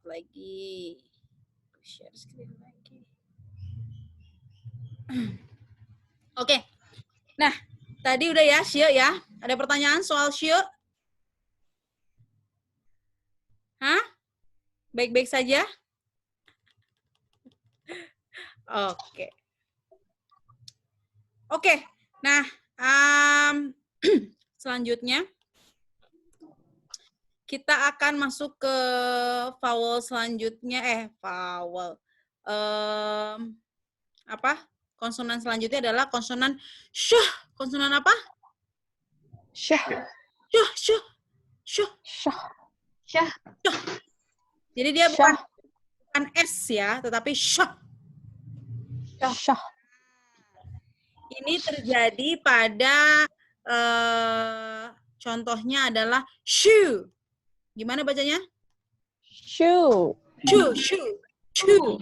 lagi. Share screen lagi. Oke. Nah, tadi udah ya, Shio ya. Ada pertanyaan soal Shio? Hah? Baik-baik saja? Oke. Oke. Nah, selanjutnya kita akan masuk ke vowel selanjutnya. Vowel. Apa? Konsonan selanjutnya adalah konsonan syuh. Konsonan apa? Syah. Syuh, syuh, syuh. Syah. Syah. Jadi dia bukan S ya, tetapi syuh. Syah. Ini terjadi pada contohnya adalah shoe. Gimana bacanya? Shoe. Shoe, shoe, shoe,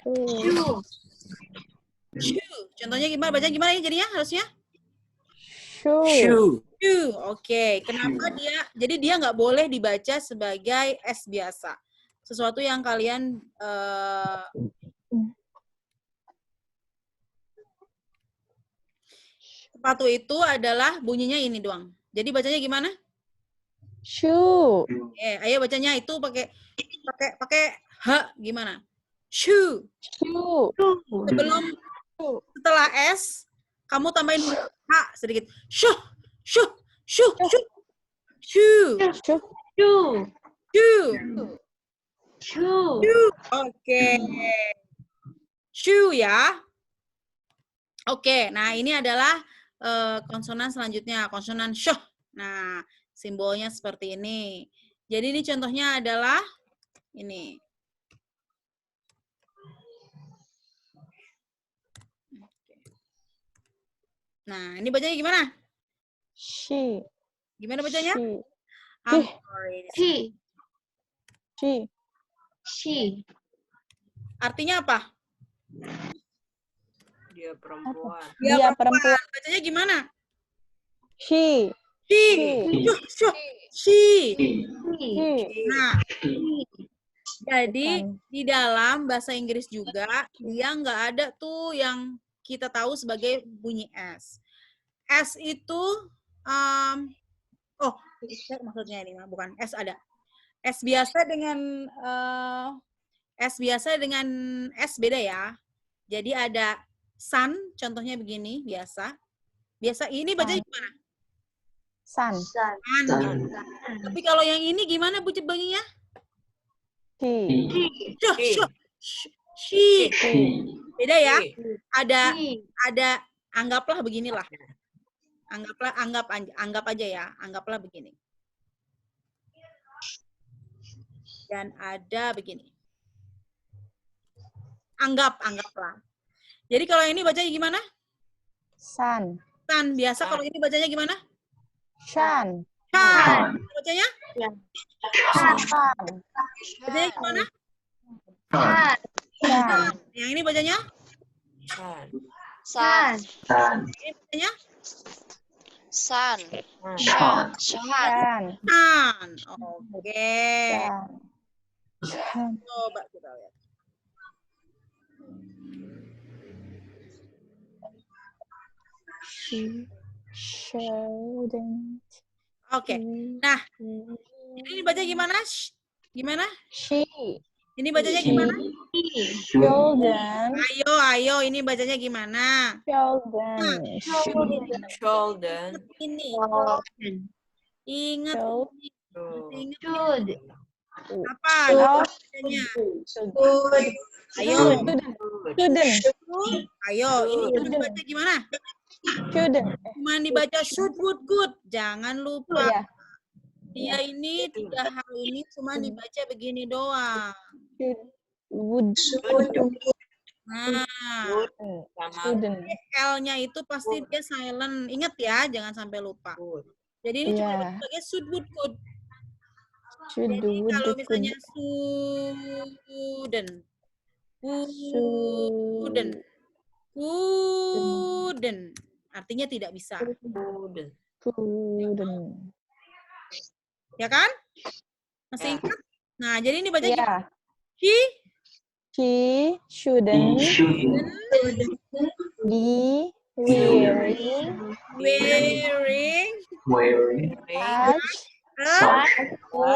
Shoe. shoe. Contohnya gimana? Bacanya gimana ya jadinya harusnya? Shoe. Shoe. Oke. Kenapa dia? Jadi dia nggak boleh dibaca sebagai S biasa. Sesuatu yang kalian sepatu itu adalah bunyinya ini doang. Jadi bacanya gimana? Shoe. Ayo bacanya itu pakai H gimana? Shoe. Shoe. Sebelum setelah S kamu tambahin H sedikit. Shoe. Shoe. Shoe. Shoe. Shoe. Shoe. Shoe. Shoe. Shoe. Oke. Shoe ya. Oke, nah ini adalah konsonan selanjutnya, konsonan syuh. Nah, simbolnya seperti ini. Jadi ini contohnya adalah ini. Nah, ini bacanya gimana? She. Gimana bacanya? She. I'm sorry. She. She. She. Artinya apa? Dia perempuan. Dia perempuan. Bacanya gimana? She. She. Syuh. She. She. Nah, jadi di dalam bahasa Inggris juga dia nggak ada tuh yang kita tahu sebagai bunyi S. S itu, maksudnya ini bukan S ada. S biasa dengan S beda ya. Jadi ada sun, contohnya begini biasa. Biasa ini bacanya gimana? Sun. Sun. Tapi kalau yang ini gimana bunyinya? She. She. Beda ya. Ada anggaplah beginilah. Anggap aja ya. Anggaplah begini. Dan ada begini. Anggaplah. Jadi kalau ini bacanya gimana? Sun. Sun. Biasa kalau ini bacanya gimana? Shan. Shan. Bacanya? Shan. Bacanya gimana? Shan. Yang ini bacanya? Sun. Ini bacanya? Sun. Shan. Shan. Shan. Oke. Shan. Coba kita lihat. Shouldn't. Oke. Nah, ini dibaca gimana? Gimana? She. Ini bacanya gimana? Shouldn't. Ayo, ini bacanya gimana? Shouldn't. Shoulder. Ini. Ingat. Should. Apa? Bacanya? Ayo. Shouldn't. Ayo, ini dibaca gimana? Shouldn't. Cuma dibaca should, would, good. Jangan lupa. Ya. Dia ini tiga hal ini cuma dibaca begini doang. Would. Nah, Shouldn't. L-nya itu pasti dia silent. Ingat ya, jangan sampai lupa. Jadi ini cuma Iya. sebagai should, would, good. Should, Jadi would, kalau could. misalnya wouldn't, artinya tidak bisa. Couldn't. Ya kan? Masih ingat? Nah, jadi ini baca gimana? Yeah. She She shouldn't be wearing wearing such a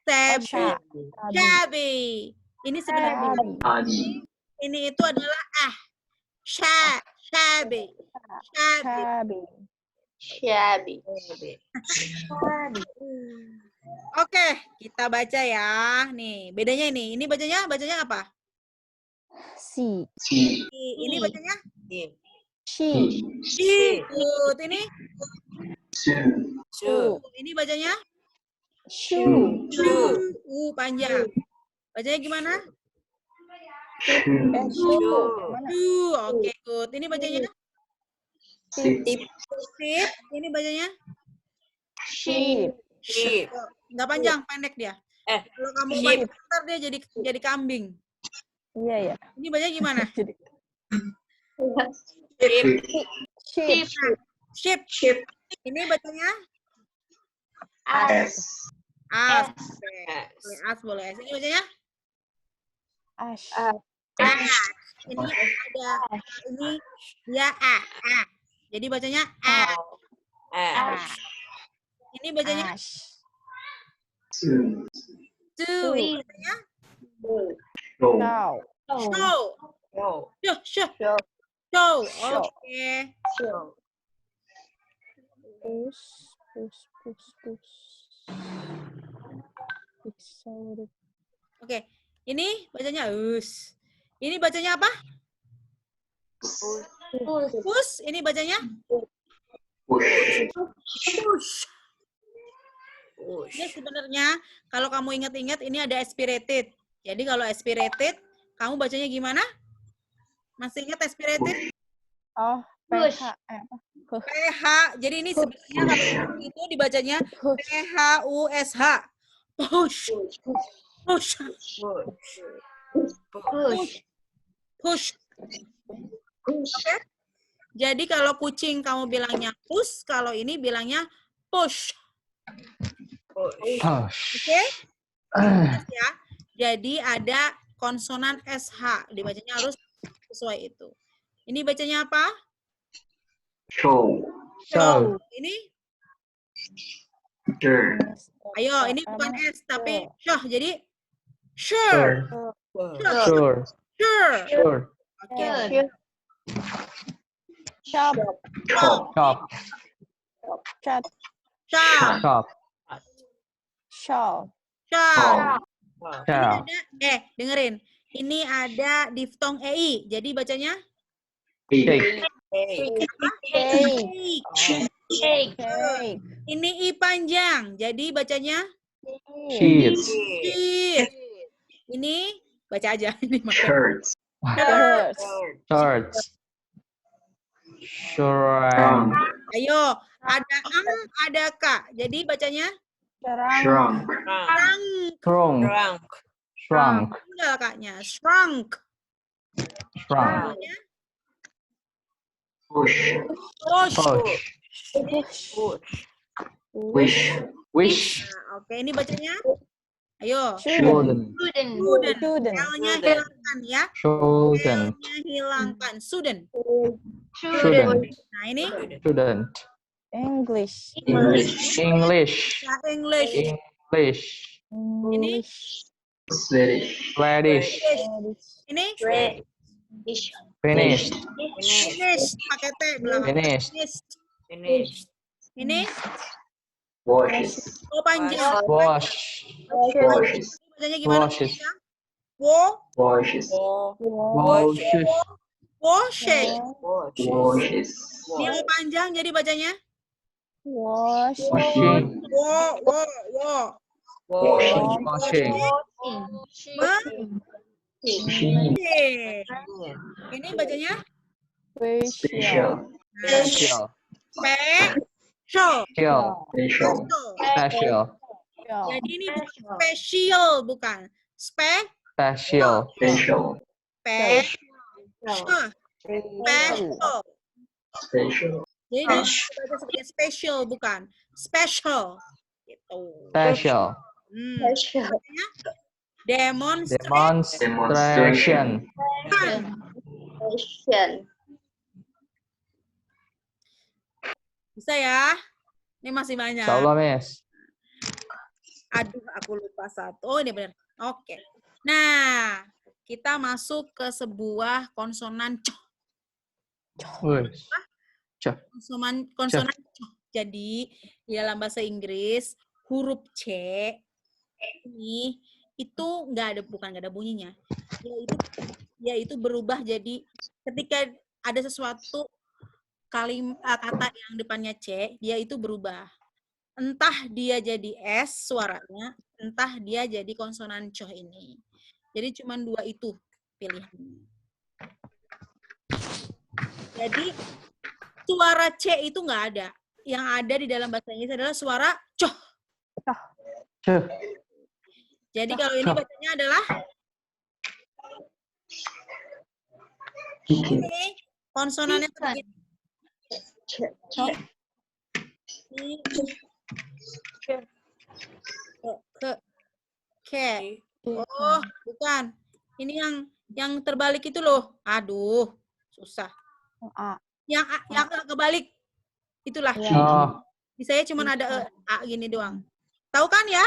shabby. shabby. Ini sebenarnya ini itu adalah shabby. Shabby. Oke, kita baca ya. Nih, bedanya ini. Ini bacanya apa? C. Ini bacanya She. good. Ini ini bacanya Shoe. Panjang. Bacanya gimana? Shoe. Oke, good. Ini bacanya Sip. Ini bacanya Sheep. nggak panjang, pendek dia. Kalau kamu baca ntar dia jadi kambing. Iya ya. Ini bacanya gimana? Sheep. Ini bacanya as. Boleh. Ini bacanya Ash. Ini ada ini dia Jadi bacanya Ini bacanya two. Ini bacanya show. Oke. Oke. Ini bacanya us. Ini bacanya apa? Push. Ini bacanya push. Jadi sebenarnya kalau kamu ingat-ingat ini ada aspirated. Jadi kalau aspirated, kamu bacanya gimana? Masih ingat aspirated? Oh, PH. PH. Jadi ini sebenarnya kalau itu dibacanya PHUSH. Push. Oke? Jadi kalau kucing kamu bilangnya push, kalau ini bilangnya push. Oke? Ya. Jadi ada konsonan SH, dibacanya harus sesuai itu. Ini bacanya apa? Show. Ini? Sure. Ayo, ini bukan S tapi show. Jadi sure. Oke. Shop. Ini ada, dengerin. Ini ada diftong EI. Jadi bacanya? Cake. Ini I panjang. Jadi bacanya? Sheet. Ini baca aja. Shirts. Ayo, ada ada K. Jadi bacanya? Shrunk. Enggak kaknya. Shrunk. Push. Wish. Nah, oke, ini bacanya? Ayo. Shouldn't. L-nya hilangkan ya. Shouldn't. L-nya hilangkan. Shouldn't. Nah, ini? Shouldn't. English. Ya, English. Ini? Swedish. Ini? Finished. Pakai T belakang. Finished. Ini? Washes. Oh, panjang. Washes. Bacanya gimana? Washes. Washes. Ini O panjang jadi bacanya? Washing. Ini bacanya? Special. Special. Jadi ini bukan special, bukan. Special. Special. Jadi ini baca sebagai special, bukan special. Gitu. Tuh. Special. Artinya demonstrate. Demonstration. Bisa ya? Ini masih banyak. Insyaallah, Miss. Aduh, aku lupa satu. Oh, ini benar. Oke. Nah, kita masuk ke sebuah konsonan c. Wes. Konsonan c. Jadi, di dalam bahasa Inggris, huruf C ini itu bukan nggak ada bunyinya. Yaitu berubah jadi ketika ada sesuatu kata yang depannya C, dia itu berubah. Entah dia jadi S suaranya, entah dia jadi konsonan C ini. Jadi cuma dua itu pilihannya. Jadi suara C itu nggak ada. Yang ada di dalam bahasa Inggris adalah suara C. Jadi kalau ini bacanya adalah ini konsonannya begini. Ke. Oh, bukan. Ini yang terbalik itu loh. Aduh, susah. Yang kebalik. Itulah. Oh, Di saya cuma ada A gini doang. Tahu kan ya?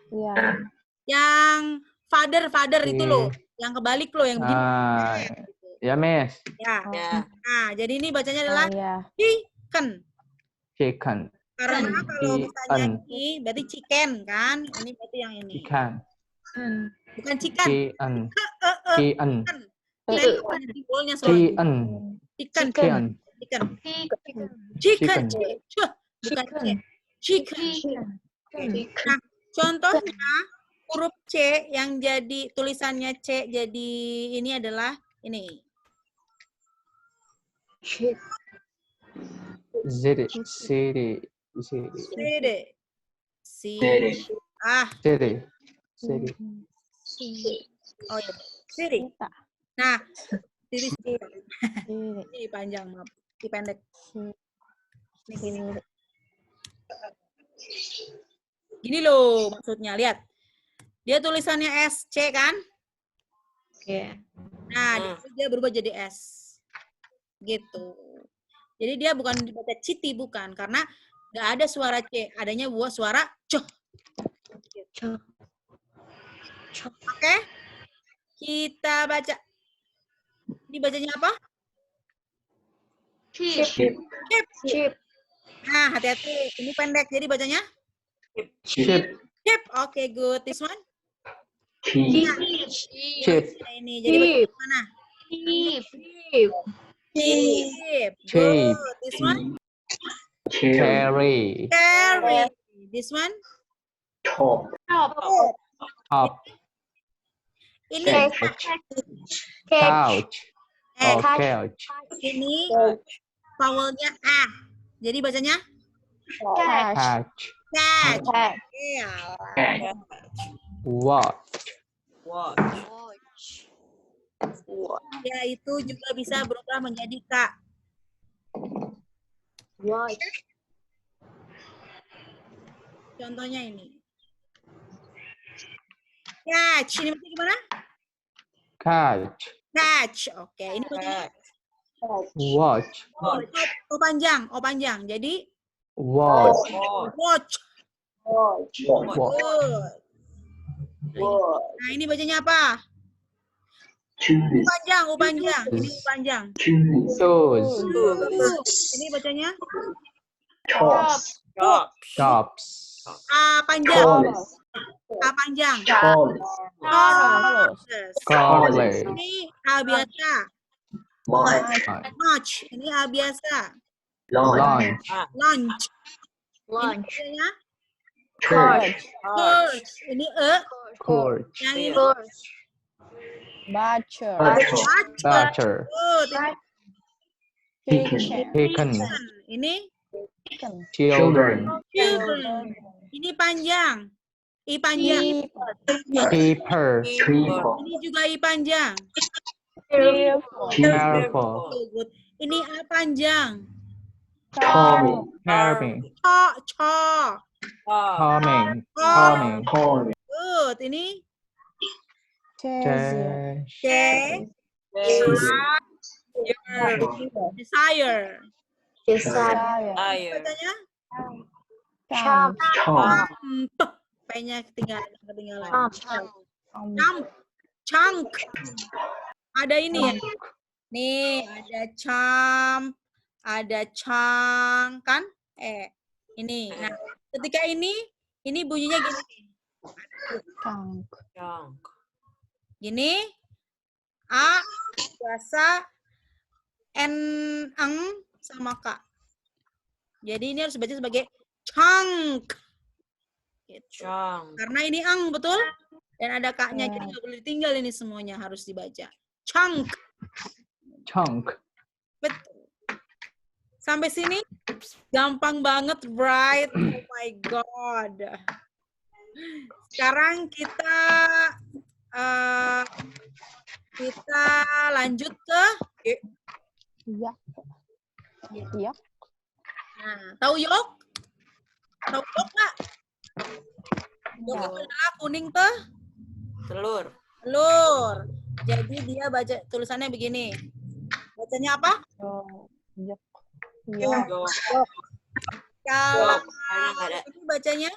Iya. Yang father itu loh. Yang kebalik loh, yang begini. ya, Miss. Ya. Nah, jadi ini bacanya adalah chicken. Chicken. Karena kalau misalnya ini berarti chicken kan? Ini berarti yang ini. Chicken. Bukan chicken. Chicken. Chicken. Chicken. Chicken. Chicken. Bukan chicken. Nah, contohnya huruf C yang jadi tulisannya C jadi ini adalah ini. City. Oh ya, city. Nah, city. Ini panjang, maaf. Ini pendek. Ini gini loh maksudnya, lihat. Dia tulisannya SC kan? Iya. Nah, dia berubah jadi S. Gitu. Jadi dia bukan dibaca citi, bukan. Karena nggak ada suara C. Adanya suara C. Gitu. Oke? Kita baca. Ini bacanya apa? Chip. Nah, hati-hati. Ini pendek. Jadi bacanya? Chip. Chip. Oke, good. This one? Chip. Chip. Ini. Jadi bacanya mana? Chip. Good. This one? Cherry. This one? Top. Top. Ini Couch. Oh, couch. ini vowelnya A. Jadi bacanya? Couch. Catch. Watch. Ya, itu juga bisa berubah menjadi K. Contohnya ini. Catch. Ini bacanya gimana? Catch. Oke, ini bacanya? Watch. O panjang. Jadi? Watch. Good. Nah, ini bacanya apa? U panjang. Ini U panjang. Shoes. Ini bacanya? Tops. Tops. A panjang. College. Ini A biasa. March. Ini A biasa. Lunch. Ini bacanya? Courage. Course. Ini E. Courage. Yang ini? Butcher. Butcher. Good. Chicken. Ini? Children. Ini panjang. I panjang. Keeper. Ini juga I panjang. Careful. Good. Ini A panjang. Carving. Coming. Call. Coming. Call. Good. Ini Treasure. Desire. Desire. Desire. Bacanya? Charm. Chomp. P-nya ketinggalan. Um, Chunk. Ada ini ya. Nih, ada chump, ada chunk, kan? Ini. Nah, ketika ini bunyinya gini. Chunk. Gini. A, biasa, N, eng, sama K. Jadi ini harus dibaca sebagai chunk. Gitu. Karena ini eng, betul? Dan ada K-nya, jadi nggak boleh ditinggal ini semuanya. Harus dibaca. Chunk. Chunk. Betul. Sampai sini gampang banget, right? Oh my God. Sekarang kita lanjut ke Iya. Iya. Nah, tahu yok? Tahu yok nggak? Yok itu adalah kuning telur. Jadi dia baca tulisannya begini. Bacanya apa? Yok. Yok. Kalau ini bacanya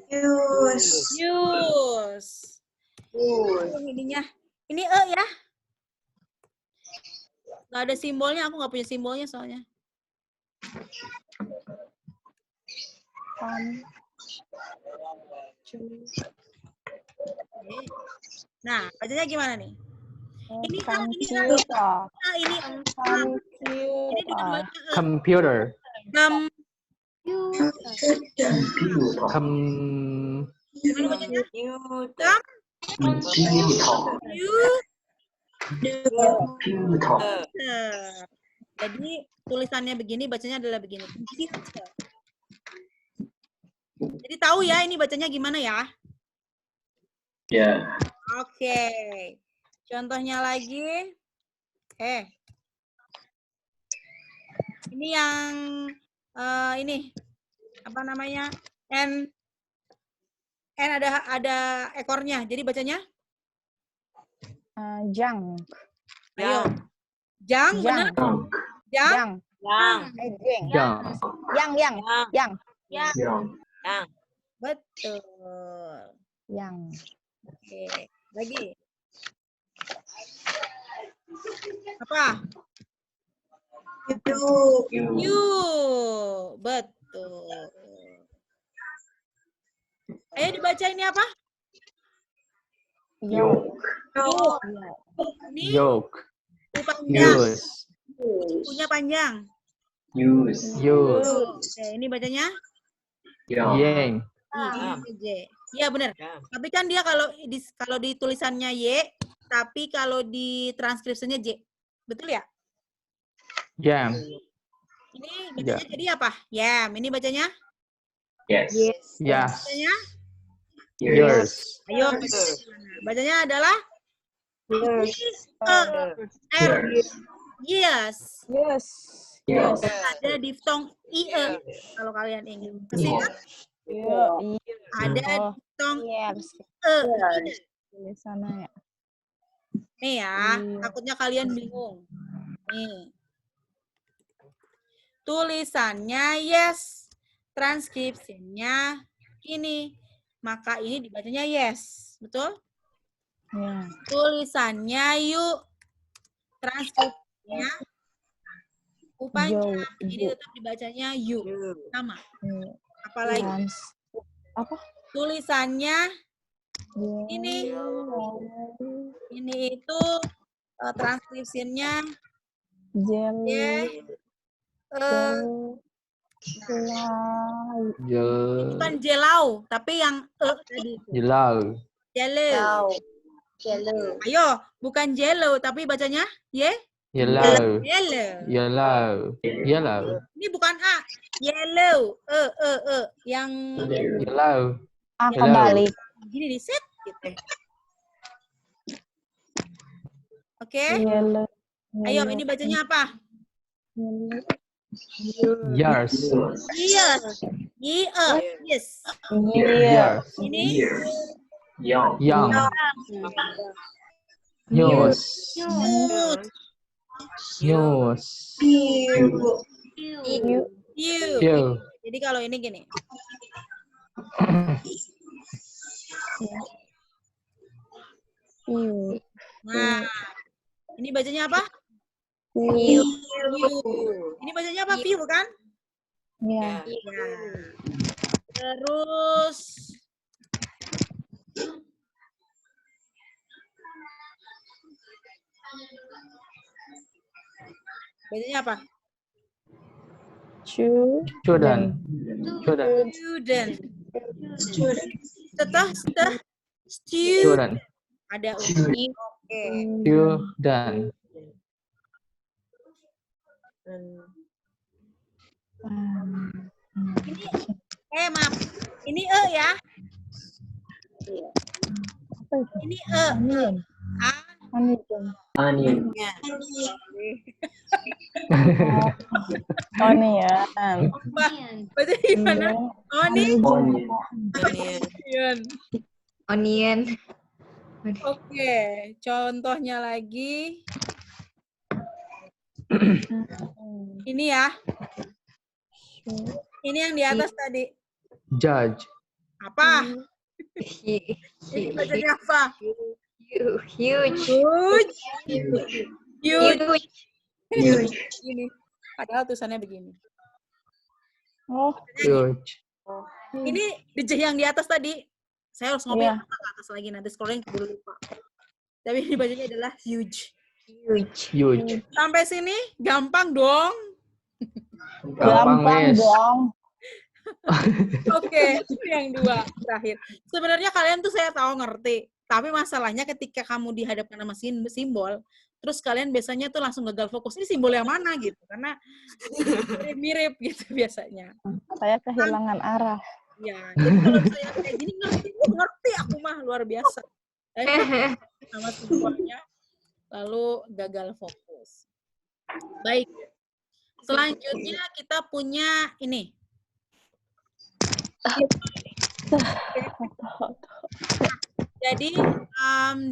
use. Ininya. Ini ya. Nggak ada simbolnya, aku nggak punya simbolnya soalnya. Nah, bacanya gimana nih? Ini Computer. ini Computer. Gimana bacanya? Computer. Jadi tulisannya begini, bacanya adalah begini. Computer. Jadi tahu ya ini bacanya gimana ya? Ya. Oke. Contohnya lagi. Ini yang ini apa namanya? N ada ekornya. Jadi bacanya? Jang. Ayo. Jang, benar? Jang. Yang. Yang. Betul. Yang. Oke. Lagi. Apa? You. Betul. Ayo dibaca ini apa? Yok. Ini Yoke. panjang. Use. Punya panjang. Use. Use. Oke, ini bacanya? Yang. Y. Iya benar. Tapi kan dia kalau di tulisannya Y, tapi kalau di transkripsinya J. Betul ya? Yam. Ini bacanya jadi apa? Yam. Ini bacanya? Yes. Yes. Bacanya? Yours. Ayo. Bacanya adalah? Yes. Yes. Ada diftong IE kalau kalian ingin. Masih ingat? Ada diftong Yes. IE. Tulisannya ya. Nih ya, takutnya kalian bingung. Nih. Tulisannya yes. Transkripsinya ini. Maka ini dibacanya yes. Betul? Ya. Tulisannya yuk. Transkripsinya panjang. Jadi tetap dibacanya yuk. Sama. Apalagi? Apa? Tulisannya ini. Ini itu transkripsinya bukan jelau, tapi yang tadi. Yellow. Jello. Ayo, bukan jello, tapi bacanya Yellow. yellow. Yellow. Ini bukan A, yellow. Yang Yellow. Kembali. gini di set gitu. Oke. Yellow. Ayo, ini bacanya apa? Years. Years. Yes. Years. Ini Young. Young. News. good. News. You. Few. Jadi kalau ini gini. Nah, ini bacanya apa? Few. Ini bacanya apa? Few kan? Ya. Ya. Terus bacanya apa? Student. Student. Student. Setelah student Student. ada u. Oke. Student. Ini maaf. Ini ya. Apa itu? Ini Onion. A. Onion. Ya. Onion. Apa? Bacanya gimana? Oni. Onion. Onion. Oke, contohnya lagi. Ini ya. Ini yang di atas tadi. Judge. Apa? Ini bacanya apa? Huge. Huge. Huge. Huge. Ini. Padahal tulisannya begini. Oh, Huge. Ini DJ yang di atas tadi. Saya harus ngopi Iya. ke atas lagi. Nanti scrolling keburu lupa. Tapi ini bacanya adalah huge. Huge. Sampai sini gampang dong. Gampang, Miss. dong. Oke, ini yang dua terakhir. Sebenarnya kalian tuh saya tahu ngerti. Tapi masalahnya ketika kamu dihadapkan sama simbol, terus kalian biasanya tuh langsung gagal fokus. Ini simbol yang mana gitu? Karena mirip gitu biasanya. Saya kehilangan arah. Ya, jadi kalau saya kayak gini ngerti aku mah luar biasa. Sama simbolnya, lalu gagal fokus. Baik. Selanjutnya kita punya ini. Jadi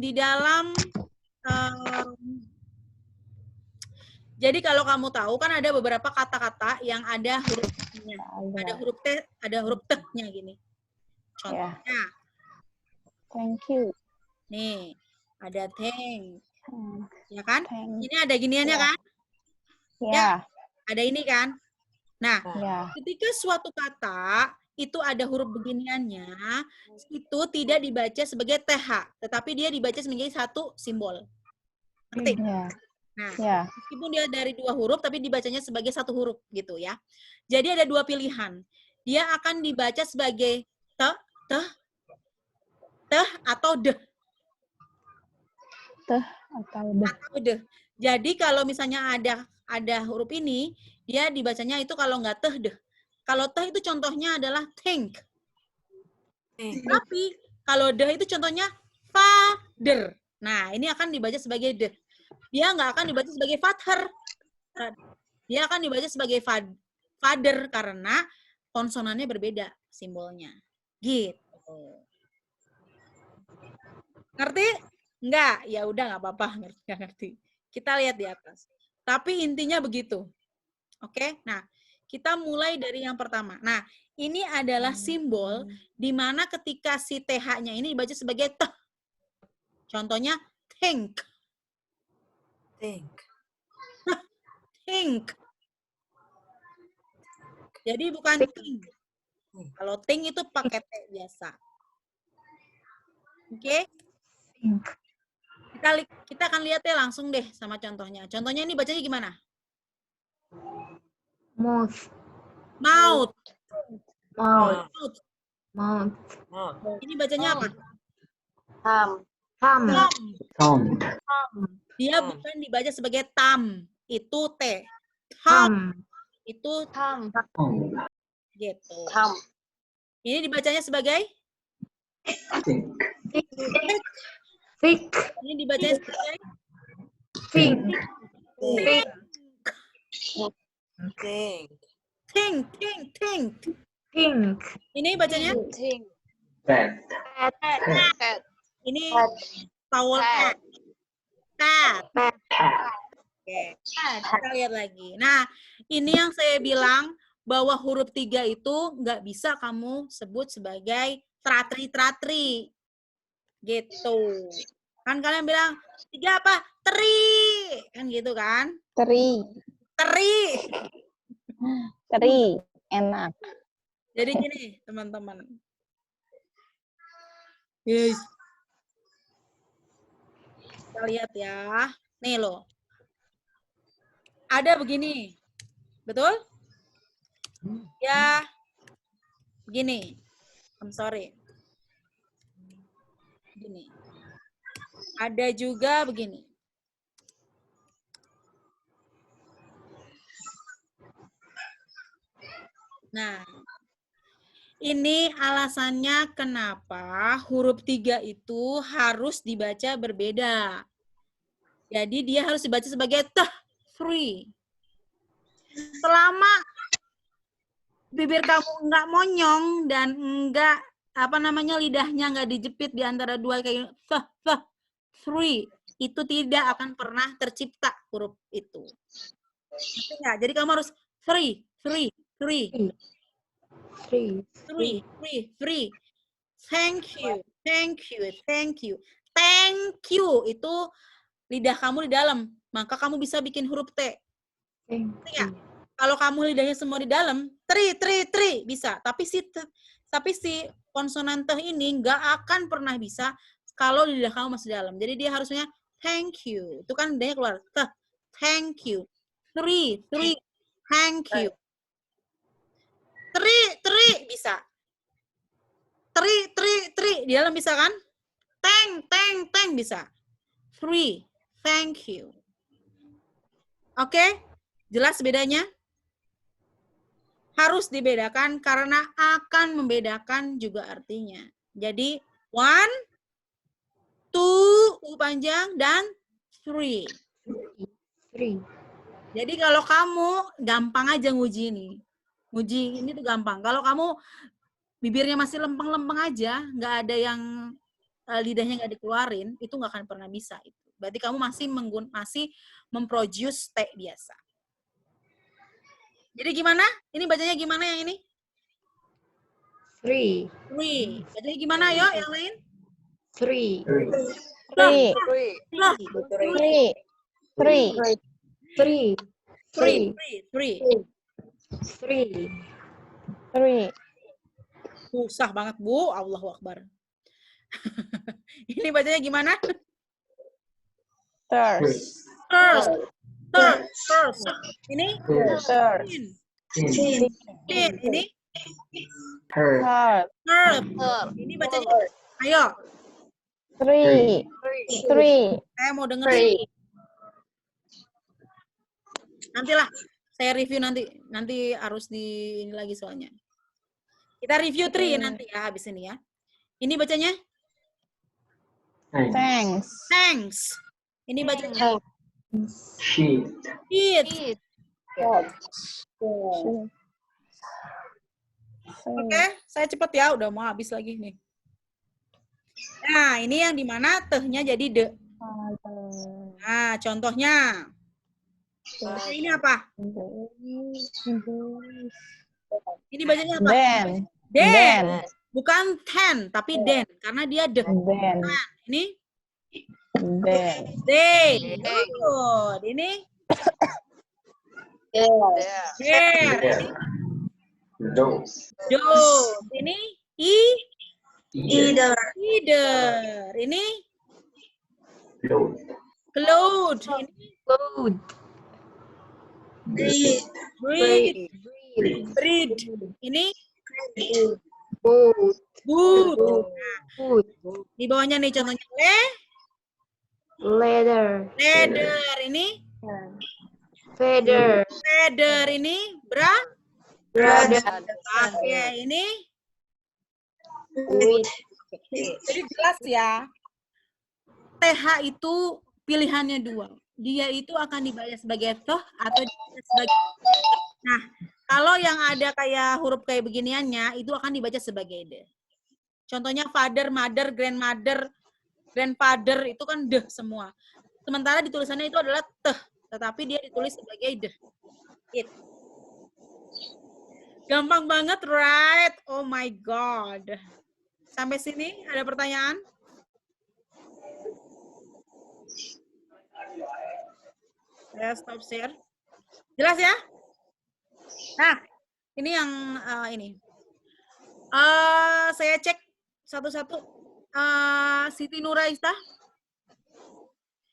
di dalam jadi kalau kamu tahu kan ada beberapa kata-kata yang ada hurufnya. Ada huruf T, ada huruf T-nya gini. Contohnya. Thank you. Nih, ada thank. Hmm, Ya kan? Thank. Ini ada giniannya kan? Ya. Ada ini kan? Nah, Ya. ketika suatu kata itu ada huruf beginiannya, itu tidak dibaca sebagai TH, tetapi dia dibaca sebagai satu simbol. Ngerti? Ya. Nah, Ya. meskipun dia dari dua huruf, tapi dibacanya sebagai satu huruf gitu ya. Jadi ada dua pilihan. Dia akan dibaca sebagai teh atau deh. Atau deh. Atau deh. Jadi kalau misalnya ada huruf ini, dia dibacanya itu kalau nggak teh deh. Kalau teh itu contohnya adalah think. Tapi kalau deh itu contohnya father. Nah, ini akan dibaca sebagai deh. Dia nggak akan dibaca sebagai father. Dia akan dibaca sebagai father karena konsonannya berbeda simbolnya. Gitu. Ngerti? Enggak? Ya udah nggak apa-apa, nggak ngerti. Kita lihat di atas. Tapi intinya begitu. Oke? Nah, kita mulai dari yang pertama. Nah, ini adalah simbol di mana ketika si TH-nya ini dibaca sebagai teh. Contohnya think. Think. Jadi bukan think. Kalau think itu pakai T biasa. Oke? Kita akan lihat ya langsung deh sama contohnya. Contohnya ini bacanya gimana? Mouth. Mouth. Mouth. Mouth. Mouth. Ini bacanya apa? Thumb. Thumb. Thumb. Dia bukan dibaca sebagai tam, itu T. Thumb. Itu Thumb. Thumb. gitu. Thumb. Ini dibacanya sebagai Think. Thick. ini dibacanya sebagai Think. Thick. Think. Think, think, think. Think. Ini bacanya? Think. Pet. Pet. Ini vowel F. Cat. Pet. Oke. Kita lihat lagi. Nah, ini yang saya bilang bahwa huruf 3 itu nggak bisa kamu sebut sebagai tratri-tratri. Gitu. Kan kalian bilang, 3 apa? Teri. Kan gitu kan? Teri. Teri. Teri. Enak. Jadi gini, teman-teman. Yes. Kita lihat ya. Nih loh. Ada begini. Betul? Ya. Begini. I'm sorry. Begini. Ada juga begini. Nah, ini alasannya kenapa huruf 3 itu harus dibaca berbeda. Jadi dia harus dibaca sebagai three. Selama bibir kamu nggak monyong dan nggak lidahnya nggak dijepit di antara dua kayak three, itu tidak akan pernah tercipta huruf itu. Ngerti nggak? Jadi kamu harus three. Thank you. Itu lidah kamu di dalam, maka kamu bisa bikin huruf T. Ya, kalau kamu lidahnya semua di dalam, tri bisa. Tapi si konsonan teh ini nggak akan pernah bisa kalau lidah kamu masih di dalam. Jadi dia harusnya thank you. Itu kan lidahnya keluar. Thank you. Three. Thank you. Tri bisa. Tri di dalam bisa kan? Teng bisa. Three. Thank you. Oke? Jelas bedanya? Harus dibedakan karena akan membedakan juga artinya. Jadi, 1, 2, U panjang, dan 3. Jadi kalau kamu, gampang aja nguji ini. Nguji ini tuh gampang. Kalau kamu bibirnya masih lempeng-lempeng aja, nggak ada yang lidahnya nggak dikeluarin, itu nggak akan pernah bisa. Berarti kamu masih memproduce T biasa. Jadi gimana? Ini bacanya gimana yang ini? Three. Bacanya gimana yo yang lain? Three. Susah banget, Bu. Allahu Akbar. Ini bacanya gimana? Thirst. Ini? Ini? Herb. Ini bacanya. Ayo. Three. Saya mau dengerin. Nantilah. Saya review nanti. Nanti harus di ini lagi soalnya. Kita review 3 nanti ya habis ini ya. Ini bacanya? Thanks. Ini bacanya? Sheet. Oke, saya cepet ya, udah mau habis lagi nih. Nah, ini yang dimana tehnya jadi de. Nah, contohnya. Ini apa? Ini bacanya apa? Den. Bukan ten, tapi den. Karena dia de. Nah, ini? Den. Good. Ini? There. Do. Ini? Either. Ini? Cloud. Ini? Breed. Ini? Boot. Di bawahnya nih contohnya Leather. Ini? Feather. Ini? Oke, ini? Jadi jelas ya. TH itu pilihannya 2. dia itu akan dibaca sebagai toh atau dibaca sebagai. Nah, kalau yang ada kayak huruf kayak beginiannya, itu akan dibaca sebagai de. Contohnya father, mother, grandmother, grandfather, itu kan deh semua. Sementara di tulisannya itu adalah teh, tetapi dia ditulis sebagai deh. It. Gampang banget, right? Oh my God. Sampai sini ada pertanyaan? Saya stop share. Jelas ya? Nah, ini yang ini. Saya cek satu-satu. Siti Nuraista.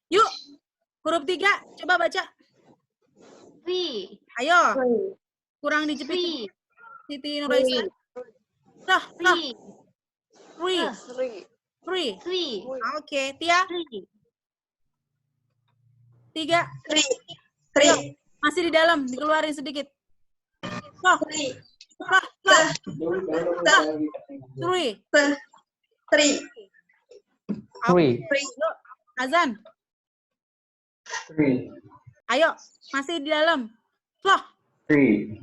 Yuk, huruf 3. Coba baca. Three. Ayo. Kurang dijepit. Siti Nuraista. Tah. Three. Three. Three. Oke, Tia. Three. 3. Ayo, masih di dalam, dikeluarin sedikit. Toh. Three. Three. Yuk, Azan. 3. Ayo, masih di dalam. Toh. 3.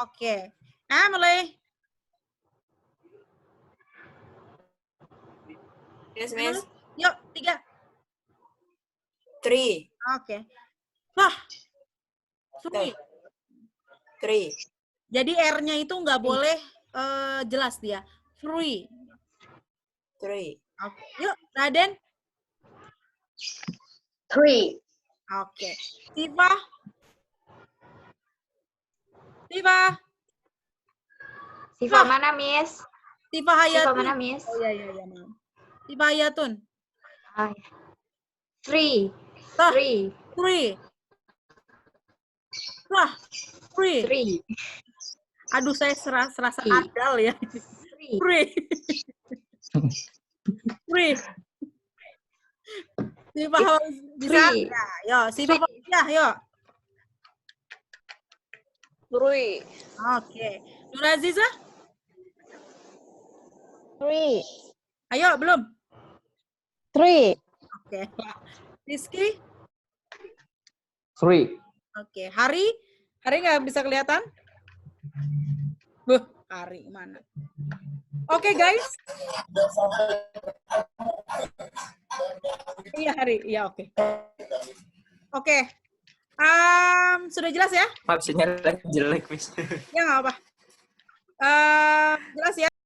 Oke. Nah, mulai. Yes, Miss. Yuk, 3. 3. Oke. Wah. 3. 3. Jadi R-nya itu nggak boleh jelas dia. 3. 3. Oke. Yuk, Raden. Three. Oke. Siva. Siva mana, Miss? Siva Siva Hayatun. mana, Miss? Oh iya, maaf. Siva Hayatun. Ah, ya. Three. Toh. Three. 3. Wah. 3. Three. Aduh, saya serasa Three. adal ya. Three. 3. Siva bisa? Three. Ya, yo, Siva ya, yo. 3. Oke. Nur Aziza? 3. Ayo, belum? 3. Oke. Rizky? 3. Oke. Hari nggak bisa kelihatan? Hari mana? Oke, guys. Iya, Hari. Iya, oke. Oke. Sudah jelas ya? Maaf, sinyalnya jelek, Miss. Ya, nggak apa. Jelas ya?